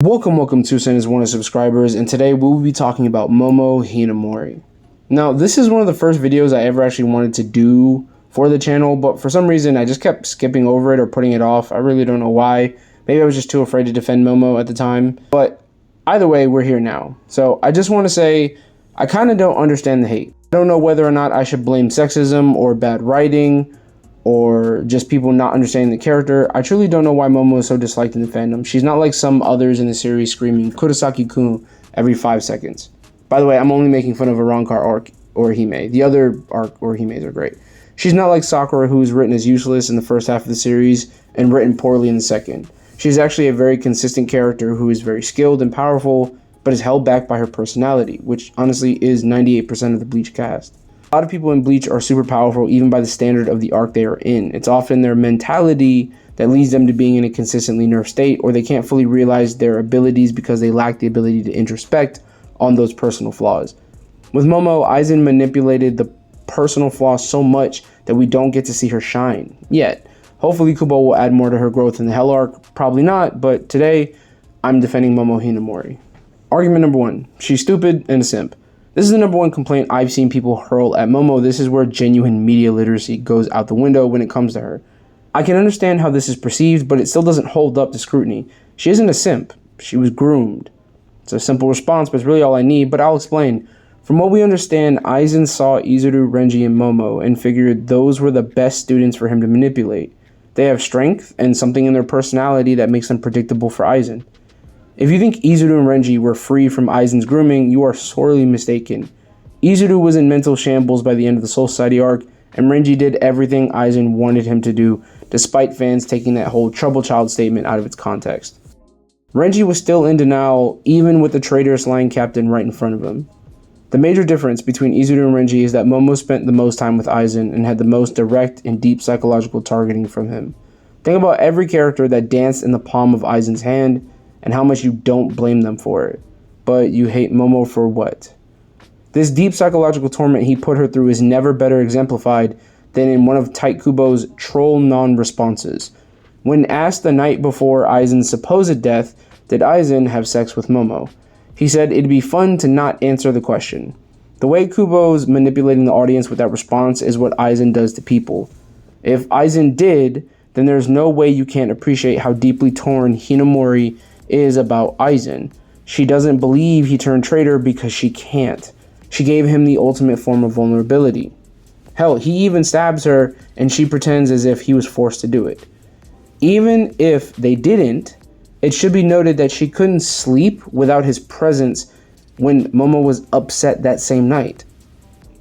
Welcome to Santa's One of Subscribers, and today we will be talking about Momo Hinamori. Now, this is one of the first videos I ever actually wanted to do for the channel, but for some reason I just kept skipping over it or putting it off. I really don't know why. Maybe I was just too afraid to defend Momo at the time, but either way, we're here now. So I just want to say, I kind of don't understand the hate. I don't know whether or not I should blame sexism or bad writing, or just people not understanding the character. I truly don't know why Momo is so disliked in the fandom. She's not like some others in the series screaming Kurosaki-kun every 5 seconds. By the way, I'm only making fun of Arrancar arc or Hime. The other arc or Himes are great. She's not like Sakura, who is written as useless in the first half of the series and written poorly in the second. She's actually a very consistent character who is very skilled and powerful, but is held back by her personality, which honestly is 98% of the Bleach cast. A lot of people in Bleach are super powerful even by the standard of the arc they are in. It's often their mentality that leads them to being in a consistently nerfed state, or they can't fully realize their abilities because they lack the ability to introspect on those personal flaws. With Momo, Aizen manipulated the personal flaws so much that we don't get to see her shine yet. Hopefully Kubo will add more to her growth in the Hell arc, probably not, but today I'm defending Momo Hinamori. Argument number 1, she's stupid and a simp. This is the number one complaint I've seen people hurl at Momo. This is where genuine media literacy goes out the window when it comes to her. I can understand how this is perceived, but it still doesn't hold up to scrutiny. She isn't a simp. She was groomed. It's a simple response, but it's really all I need, but I'll explain. From what we understand, Aizen saw Izuru, Renji, and Momo and figured those were the best students for him to manipulate. They have strength and something in their personality that makes them predictable for Aizen. If you think Izuru and Renji were free from Aizen's grooming, you are sorely mistaken. Izuru was in mental shambles by the end of the Soul Society arc, and Renji did everything Aizen wanted him to do, despite fans taking that whole trouble child statement out of its context. Renji was still in denial, even with the traitorous Lion Captain right in front of him. The major difference between Izuru and Renji is that Momo spent the most time with Aizen and had the most direct and deep psychological targeting from him. Think about every character that danced in the palm of Aizen's hand, and how much you don't blame them for it. But you hate Momo for what? This deep psychological torment he put her through is never better exemplified than in one of Tite Kubo's troll non-responses. When asked the night before Aizen's supposed death, did Aizen have sex with Momo? He said it'd be fun to not answer the question. The way Kubo's manipulating the audience with that response is what Aizen does to people. If Aizen did, then there's no way you can't appreciate how deeply torn Hinamori is about Aizen. She doesn't believe he turned traitor because she can't. She gave him the ultimate form of vulnerability. Hell, he even stabs her and she pretends as if he was forced to do it. Even if they didn't, it should be noted that she couldn't sleep without his presence when Momo was upset that same night.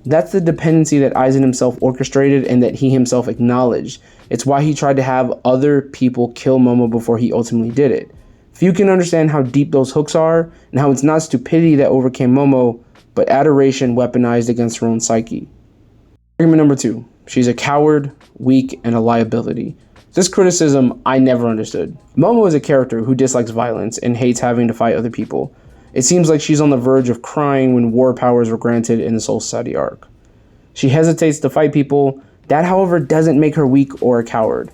That's the dependency that Aizen himself orchestrated and that he himself acknowledged. It's why he tried to have other people kill Momo before he ultimately did it. If you can understand how deep those hooks are, and how it's not stupidity that overcame Momo, but adoration weaponized against her own psyche. Argument number 2, she's a coward, weak, and a liability. This criticism I never understood. Momo is a character who dislikes violence and hates having to fight other people. It seems like she's on the verge of crying when war powers were granted in the Soul Society arc. She hesitates to fight people. That, however, doesn't make her weak or a coward.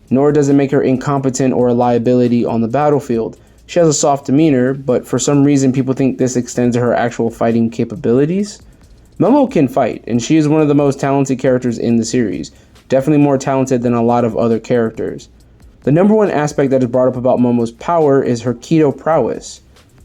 Nor does it make her incompetent or a liability on the battlefield. She has a soft demeanor, but for some reason people think this extends to her actual fighting capabilities. Momo can fight, and she is one of the most talented characters in the series. Definitely more talented than a lot of other characters. The number one aspect that is brought up about Momo's power is her Kido prowess.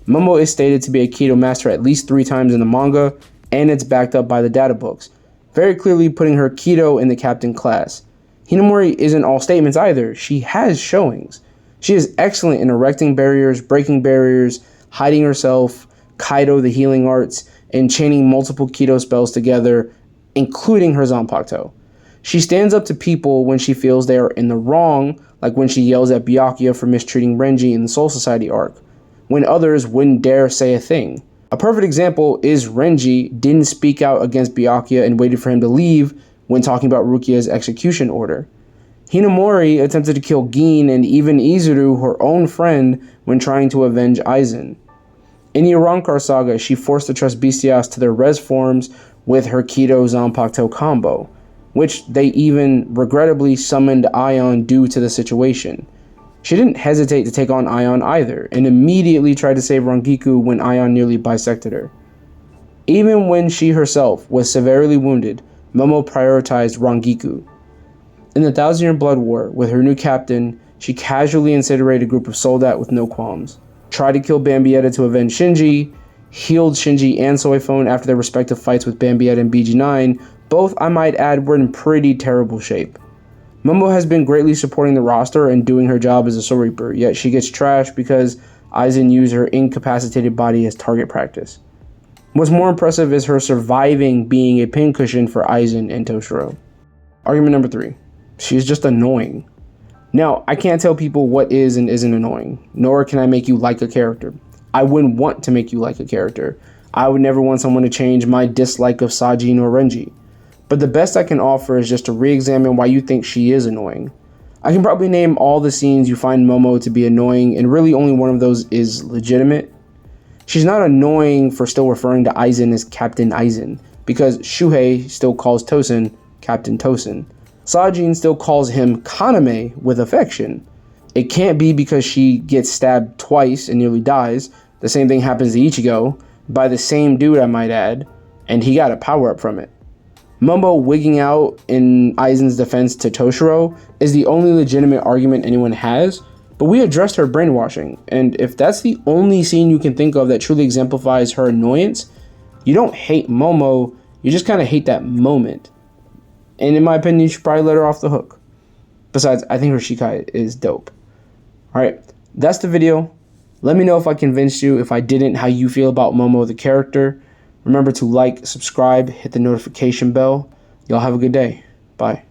Momo is stated to be a Kido master at least 3 times in the manga, and it's backed up by the data books, very clearly putting her Kido in the captain class. Hinamori isn't all statements either. She has showings. She is excellent in erecting barriers, breaking barriers, hiding herself, Kaido the healing arts, and chaining multiple Kido spells together, including her Zanpakuto. She stands up to people when she feels they are in the wrong, like when she yells at Byakuya for mistreating Renji in the Soul Society arc, when others wouldn't dare say a thing. A perfect example is Renji didn't speak out against Byakuya and waited for him to leave when talking about Rukia's execution order. Hinamori attempted to kill Gin and even Izuru, her own friend, when trying to avenge Aizen. In the Arrancar saga, she forced the Tres Bestias to their res forms with her Kido Zanpakuto combo, which they even regrettably summoned Aion due to the situation. She didn't hesitate to take on Aion either, and immediately tried to save Rangiku when Aion nearly bisected her. Even when she herself was severely wounded, Momo prioritized Rangiku. In the Thousand Year Blood War, with her new captain, she casually incinerated a group of soldat with no qualms, tried to kill Bambietta to avenge Shinji, healed Shinji and Soifone after their respective fights with Bambietta and BG9. Both, I might add, were in pretty terrible shape. Momo has been greatly supporting the roster and doing her job as a Soul Reaper, yet she gets trashed because Aizen used her incapacitated body as target practice. What's more impressive is her surviving being a pincushion for Aizen and Toshiro. Argument number 3. She is just annoying. Now, I can't tell people what is and isn't annoying, nor can I make you like a character. I wouldn't want to make you like a character. I would never want someone to change my dislike of Sajin or Renji. But the best I can offer is just to re-examine why you think she is annoying. I can probably name all the scenes you find Momo to be annoying, and really only one of those is legitimate. She's not annoying for still referring to Aizen as Captain Aizen, because Shuhei still calls Tosen Captain Tosen. Sajin still calls him Kaname with affection. It can't be because she gets stabbed twice and nearly dies. The same thing happens to Ichigo, by the same dude I might add, and he got a power-up from it. Momo wigging out in Aizen's defense to Toshiro is the only legitimate argument anyone has, but we addressed her brainwashing, and if that's the only scene you can think of that truly exemplifies her annoyance, you don't hate Momo, you just kind of hate that moment. And in my opinion, you should probably let her off the hook. Besides, I think her Shikai is dope. Alright, that's the video. Let me know if I convinced you. If I didn't, how you feel about Momo the character. Remember to like, subscribe, hit the notification bell. Y'all have a good day. Bye.